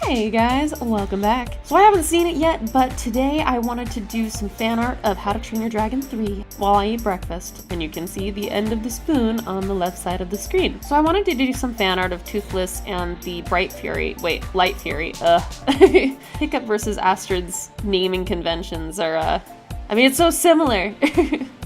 Hey guys, welcome back. So I haven't seen it yet, but today I wanted to do some fan art of How to Train Your Dragon 3 while I eat breakfast, and you can see the end of the spoon on the left side of the screen. So I wanted to do some fan art of Toothless and the Light Fury. Hiccup versus Astrid's naming conventions are, it's so similar.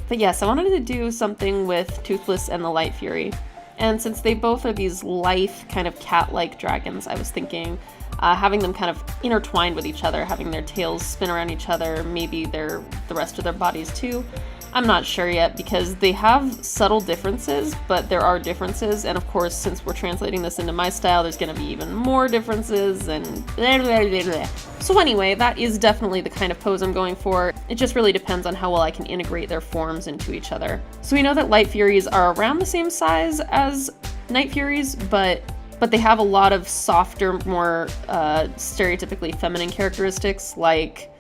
But yes, I wanted to do something with Toothless and the Light Fury. And since they both are these lithe, kind of cat-like dragons, I was thinking having them kind of intertwined with each other, having their tails spin around each other, maybe the rest of their bodies too. I'm not sure yet because they have subtle differences, but there are differences, and of course, since we're translating this into my style, there's going to be even more differences, and blah, blah, blah, blah. So anyway, that is definitely the kind of pose I'm going for. It just really depends on how well I can integrate their forms into each other. So we know that Light Furies are around the same size as Night Furies, but they have a lot of softer, more stereotypically feminine characteristics, like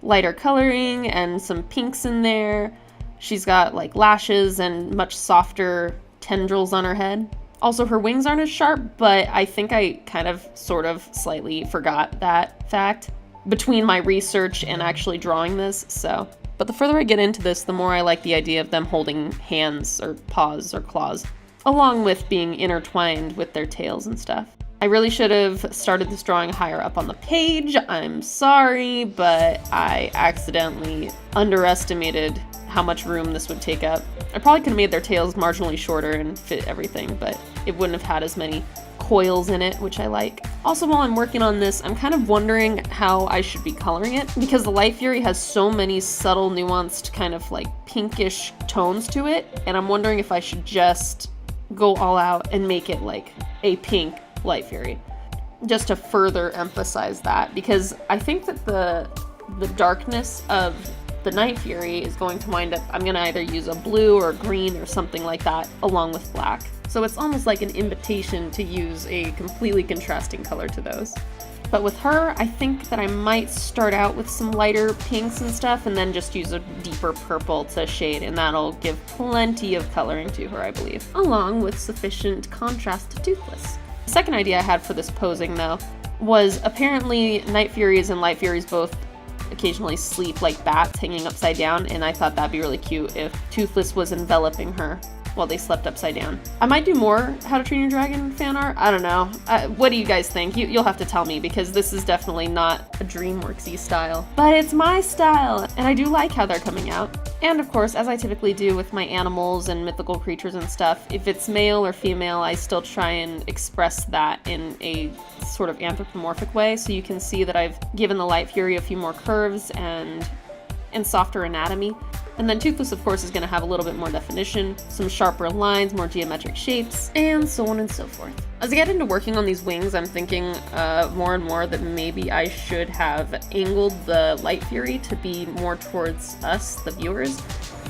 lighter coloring and some pinks in there. She's got like lashes and much softer tendrils on her head. Also, her wings aren't as sharp, but I think I kind of sort of slightly forgot that fact between my research and actually drawing this, so. But the further I get into this, the more I like the idea of them holding hands or paws or claws, along with being intertwined with their tails and stuff. I really should have started this drawing higher up on the page. I'm sorry, but I accidentally underestimated how much room this would take up. I probably could have made their tails marginally shorter and fit everything, but it wouldn't have had as many coils in it, which I like. Also, while I'm working on this, I'm kind of wondering how I should be coloring it, because the Light Fury has so many subtle, nuanced, kind of like pinkish tones to it, and I'm wondering if I should just go all out and make it like a pink Light Fury, just to further emphasize that, because I think that the darkness of the Night Fury is going to wind up, I'm going to either use a blue or green or something like that along with black. So it's almost like an invitation to use a completely contrasting color to those. But with her, I think that I might start out with some lighter pinks and stuff and then just use a deeper purple to shade, and that'll give plenty of coloring to her, I believe, along with sufficient contrast to Toothless. The second idea I had for this posing, though, was apparently Night Furies and Light Furies both occasionally sleep like bats hanging upside down, and I thought that'd be really cute if Toothless was enveloping her while they slept upside down. I might do more How to Train Your Dragon fan art. I don't know. What do you guys think? You'll have to tell me, because this is definitely not a DreamWorks-y style. But it's my style, and I do like how they're coming out. And of course, as I typically do with my animals and mythical creatures and stuff, if it's male or female, I still try and express that in a sort of anthropomorphic way. So you can see that I've given the Light Fury a few more curves and softer anatomy. And then Toothless, of course, is going to have a little bit more definition, some sharper lines, more geometric shapes, and so on and so forth. As I get into working on these wings, I'm thinking more and more that maybe I should have angled the Light Fury to be more towards us, the viewers,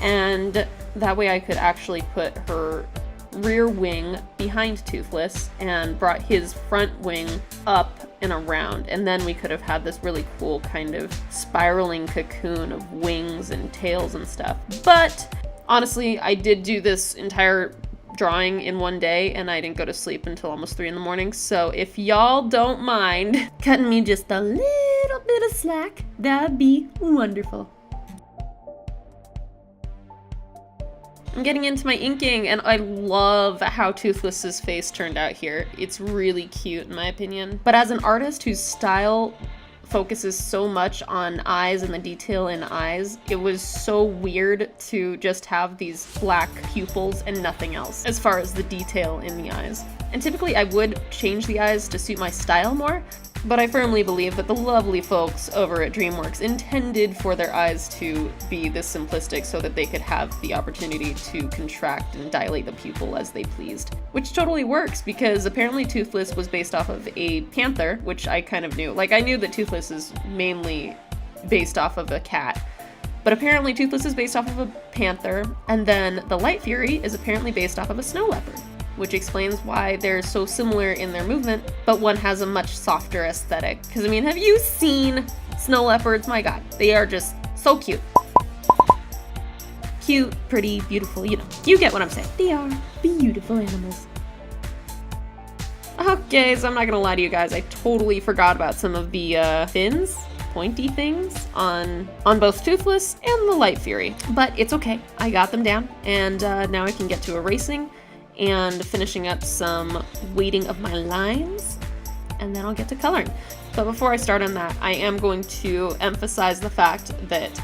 and that way I could actually put her rear wing behind Toothless and brought his front wing up and around, and then we could have had this really cool kind of spiraling cocoon of wings and tails and stuff. But honestly, I did do this entire drawing in one day and I didn't go to sleep until almost 3 in the morning, so if y'all don't mind cutting me just a little bit of slack, that'd be wonderful. I'm getting into my inking, and I love how Toothless's face turned out here. It's really cute, in my opinion. But as an artist whose style focuses so much on eyes and the detail in eyes, it was so weird to just have these black pupils and nothing else as far as the detail in the eyes. And typically I would change the eyes to suit my style more, but I firmly believe that the lovely folks over at DreamWorks intended for their eyes to be this simplistic so that they could have the opportunity to contract and dilate the pupil as they pleased. Which totally works, because apparently Toothless was based off of a panther, which I kind of knew. Like, I knew that Toothless is mainly based off of a cat, but apparently Toothless is based off of a panther, and then the Light Fury is apparently based off of a snow leopard, which explains why they're so similar in their movement, but one has a much softer aesthetic. Because, I mean, have you seen snow leopards? My god, they are just so cute. Cute, pretty, beautiful, you know. You get what I'm saying. They are beautiful animals. Okay, so I'm not gonna lie to you guys, I totally forgot about some of the fins, pointy things on both Toothless and the Light Fury, but it's okay. I got them down, and now I can get to erasing and finishing up some weighting of my lines, and then I'll get to coloring. But before I start on that, I am going to emphasize the fact that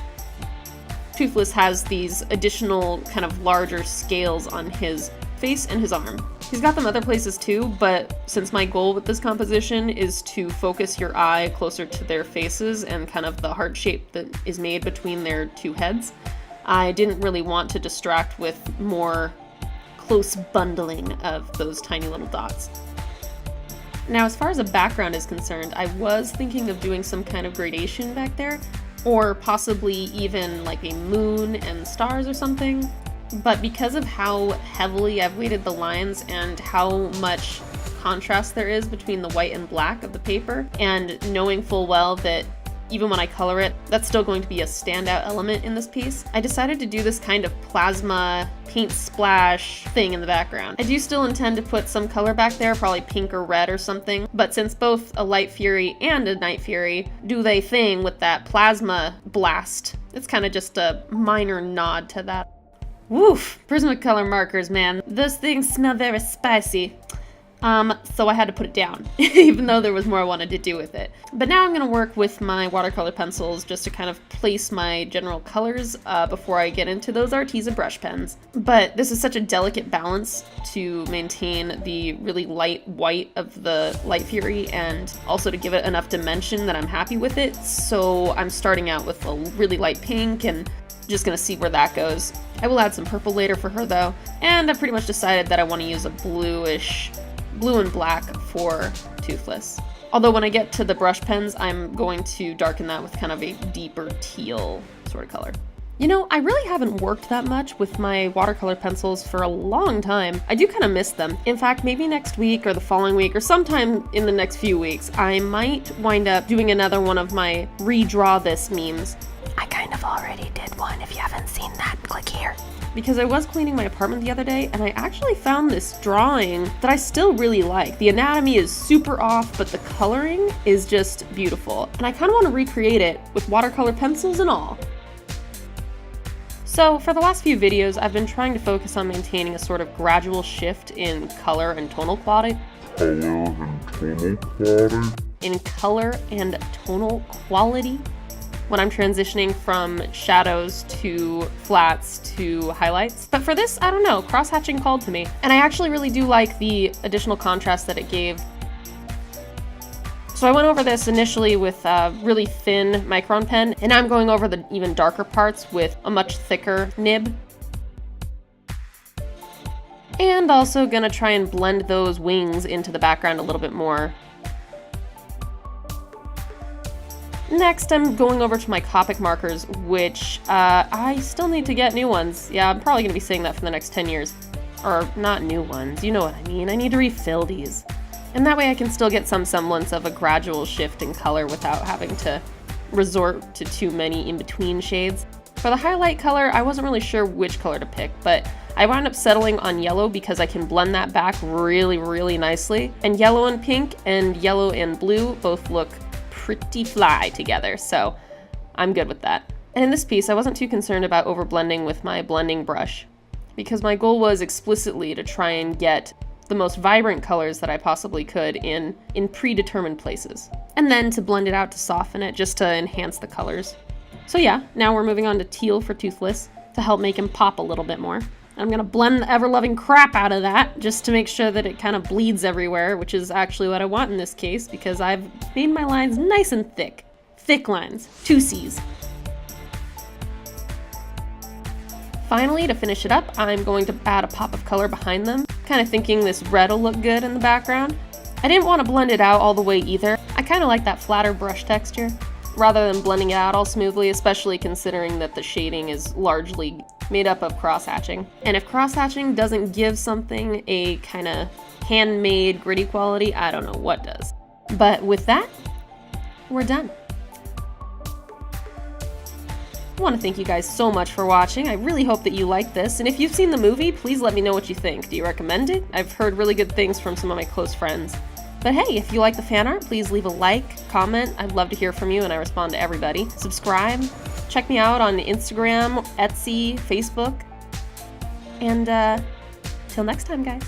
Toothless has these additional kind of larger scales on his face and his arm. He's got them other places too, but since my goal with this composition is to focus your eye closer to their faces and kind of the heart shape that is made between their two heads, I didn't really want to distract with more close bundling of those tiny little dots. Now, as far as a background is concerned, I was thinking of doing some kind of gradation back there, or possibly even like a moon and stars or something. But because of how heavily I've weighted the lines and how much contrast there is between the white and black of the paper, and knowing full well that even when I color it, that's still going to be a standout element in this piece, I decided to do this kind of plasma paint splash thing in the background. I do still intend to put some color back there, probably pink or red or something, but since both a Light Fury and a Night Fury do their thing with that plasma blast, it's kind of just a minor nod to that. Woof! Prismacolor markers, man. Those things smell very spicy. So I had to put it down, even though there was more I wanted to do with it. But now I'm going to work with my watercolor pencils just to kind of place my general colors before I get into those Arteza brush pens. But this is such a delicate balance to maintain the really light white of the Light Fury and also to give it enough dimension that I'm happy with it. So I'm starting out with a really light pink and just gonna see where that goes. I will add some purple later for her though, and I've pretty much decided that I want to use a blue and black for Toothless. Although when I get to the brush pens, I'm going to darken that with kind of a deeper teal sort of color. You know, I really haven't worked that much with my watercolor pencils for a long time. I do kind of miss them. In fact, maybe next week or the following week or sometime in the next few weeks, I might wind up doing another one of my redraw this memes. I kind of already did one. If you haven't seen that, click here. Because I was cleaning my apartment the other day and I actually found this drawing that I still really like. The anatomy is super off, but the coloring is just beautiful. And I kind of want to recreate it with watercolor pencils and all. So for the last few videos, I've been trying to focus on maintaining a sort of gradual shift in color and tonal quality. In color and tonal quality. When I'm transitioning from shadows to flats to highlights. But for this, I don't know, cross-hatching called to me. And I actually really do like the additional contrast that it gave. So I went over this initially with a really thin micron pen, and now I'm going over the even darker parts with a much thicker nib. And also gonna try and blend those wings into the background a little bit more. Next, I'm going over to my Copic markers, which I still need to get new ones. Yeah, I'm probably going to be saying that for the next 10 years. Or not new ones, you know what I mean. I need to refill these. And that way I can still get some semblance of a gradual shift in color without having to resort to too many in-between shades. For the highlight color, I wasn't really sure which color to pick, but I wound up settling on yellow because I can blend that back really, really nicely. And yellow and pink and yellow and blue both look pretty fly together, so I'm good with that. And in this piece, I wasn't too concerned about overblending with my blending brush because my goal was explicitly to try and get the most vibrant colors that I possibly could in predetermined places. And then to blend it out to soften it just to enhance the colors. So yeah, now we're moving on to teal for Toothless to help make him pop a little bit more. I'm gonna blend the ever-loving crap out of that just to make sure that it kind of bleeds everywhere, which is actually what I want in this case because I've made my lines nice and thick. Thick lines, 2 C's. Finally, to finish it up, I'm going to add a pop of color behind them, kind of thinking this red will look good in the background. I didn't want to blend it out all the way either. I kind of like that flatter brush texture, rather than blending it out all smoothly, especially considering that the shading is largely made up of cross-hatching. And if cross-hatching doesn't give something a kind of handmade gritty quality, I don't know what does. But with that, we're done. I want to thank you guys so much for watching. I really hope that you like this, and if you've seen the movie, please let me know what you think. Do you recommend it? I've heard really good things from some of my close friends. But hey, if you like the fan art, please leave a like, comment. I'd love to hear from you, and I respond to everybody. Subscribe. Check me out on Instagram, Etsy, Facebook. And till next time, guys.